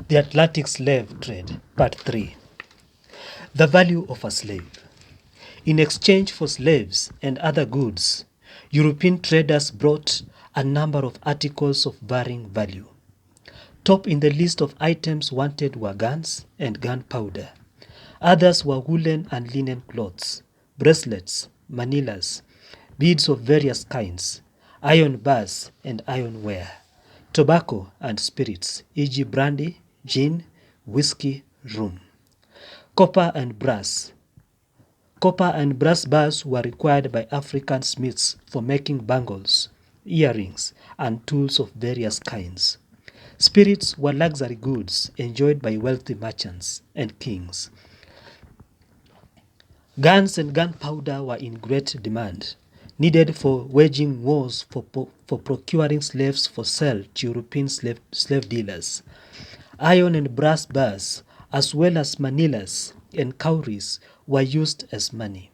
The Atlantic Slave Trade, Part 3. The value of a slave. In exchange for slaves and other goods, European traders brought a number of articles of varying value. Top in the list of items wanted were guns and gunpowder. Others were woolen and linen cloths, bracelets, manillas, beads of various kinds, iron bars and ironware, tobacco and spirits, e.g. brandy, gin, whiskey, rum. Copper and brass. Copper and brass bars were required by African smiths for making bangles, earrings, and tools of various kinds. Spirits were luxury goods enjoyed by wealthy merchants and kings. Guns and gunpowder were in great demand, needed for waging wars for procuring slaves for sale to European slave dealers. Iron and brass bars, as well as manillas and cowries, were used as money.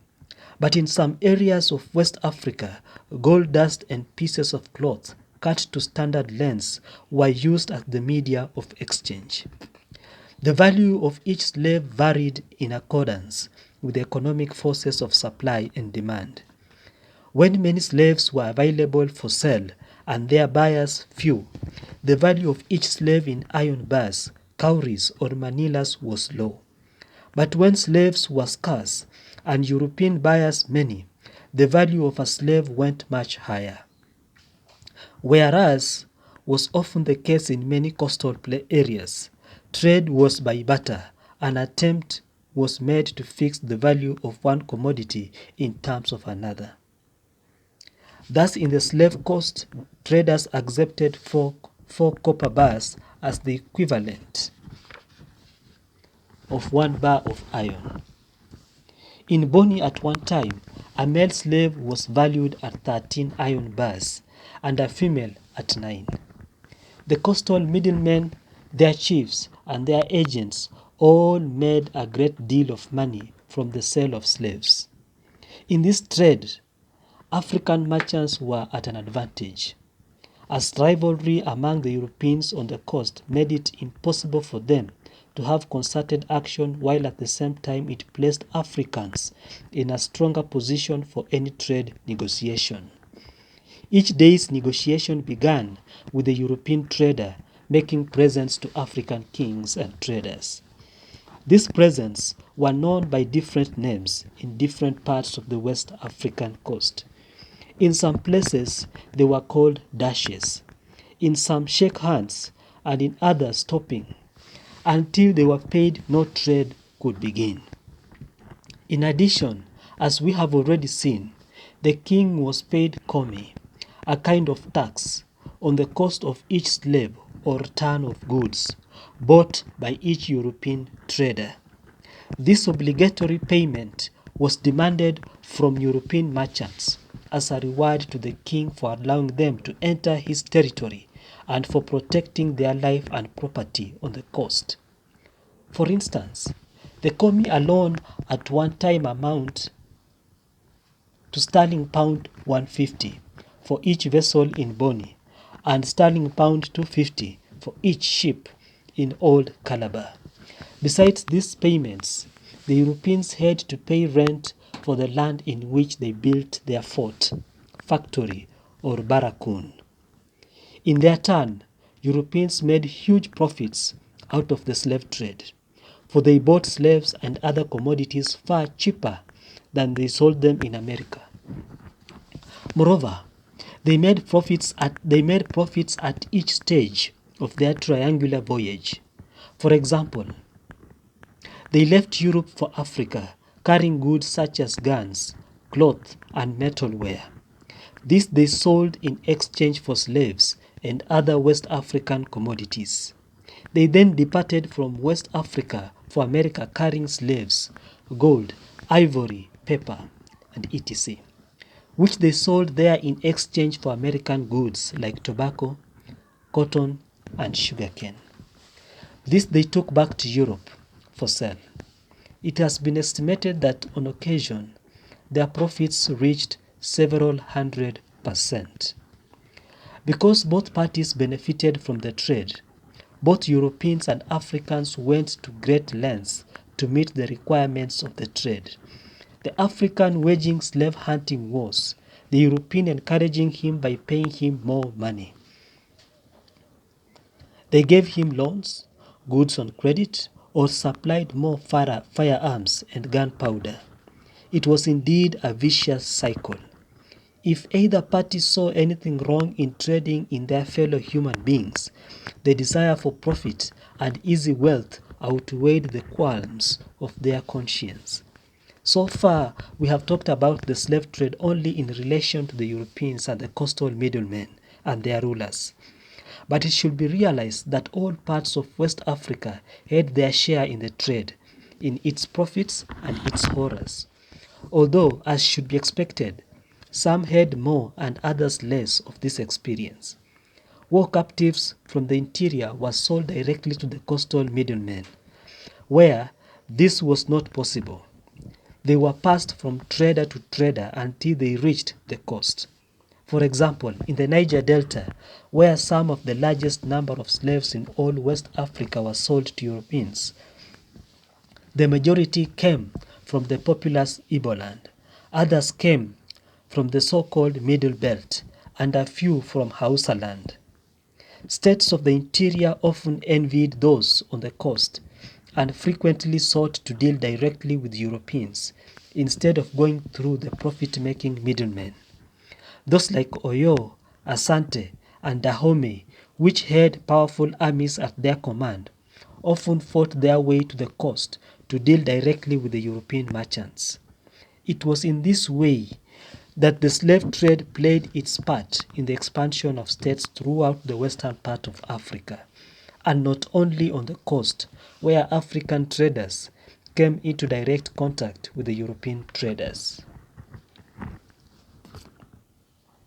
But in some areas of West Africa, gold dust and pieces of cloth cut to standard lengths were used as the media of exchange. The value of each slave varied in accordance with the economic forces of supply and demand. When many slaves were available for sale and their buyers few, the value of each slave in iron bars, cowries, or manillas was low. But when slaves were scarce and European buyers many, the value of a slave went much higher. Whereas was often the case in many coastal areas, trade was by barter. An attempt was made to fix the value of one commodity in terms of another. Thus, in the slave coast, traders accepted four copper bars as the equivalent of 1 bar of iron. In Boni at one time, a male slave was valued at 13 iron bars and a female at 9. The coastal middlemen, their chiefs, and their agents all made a great deal of money from the sale of slaves. In this trade, African merchants were at an advantage, as rivalry among the Europeans on the coast made it impossible for them to have concerted action, while at the same time it placed Africans in a stronger position for any trade negotiation. Each day's negotiation began with the European trader making presents to African kings and traders. These presents were known by different names in different parts of the West African coast. In some places, they were called dashes, in some shake hands, and in others stopping. Until they were paid, no trade could begin. In addition, as we have already seen, the king was paid komi, a kind of tax, on the cost of each slave or ton of goods bought by each European trader. This obligatory payment was demanded from European merchants as a reward to the king for allowing them to enter his territory and for protecting their life and property on the coast. For instance, the komi alone at one time amount to sterling pound 150 for each vessel in Boni and sterling pound 250 for each ship in Old Calabar. Besides these payments, the Europeans had to pay rent for the land in which they built their fort, factory, or barracoon. In their turn, Europeans made huge profits out of the slave trade, for they bought slaves and other commodities far cheaper than they sold them in America. Moreover, they made profits at each stage of their triangular voyage. For example, they left Europe for Africa, carrying goods such as guns, cloth, and metalware. This they sold in exchange for slaves and other West African commodities. They then departed from West Africa for America carrying slaves, gold, ivory, paper, and etc., which they sold there in exchange for American goods like tobacco, cotton, and sugarcane. This they took back to Europe for sale. It has been estimated that on occasion, their profits reached several 100%. Because both parties benefited from the trade, Both Europeans and Africans went to great lengths to meet the requirements of the trade. The African waging slave hunting wars, the European encouraging him by paying him more money. They gave him loans, goods on credit, or supplied more firearms and gunpowder. It was indeed a vicious cycle. If either party saw anything wrong in trading in their fellow human beings, the desire for profit and easy wealth outweighed the qualms of their conscience. So far, we have talked about the slave trade only in relation to the Europeans and the coastal middlemen and their rulers. But it should be realized that all parts of West Africa had their share in the trade, in its profits and its horrors. Although, as should be expected, some had more and others less of this experience. War captives from the interior were sold directly to the coastal middlemen, where this was not possible. They were passed from trader to trader until they reached the coast. For example, in the Niger Delta, where some of the largest number of slaves in all West Africa were sold to Europeans, the majority came from the populous Iboland. Others came from the so-called Middle Belt, and a few from Hausa land. States of the interior often envied those on the coast and frequently sought to deal directly with Europeans instead of going through the profit-making middlemen. Those like Oyo, Asante, and Dahomey, which had powerful armies at their command, often fought their way to the coast to deal directly with the European merchants. It was in this way that the slave trade played its part in the expansion of states throughout the western part of Africa, and not only on the coast, where African traders came into direct contact with the European traders.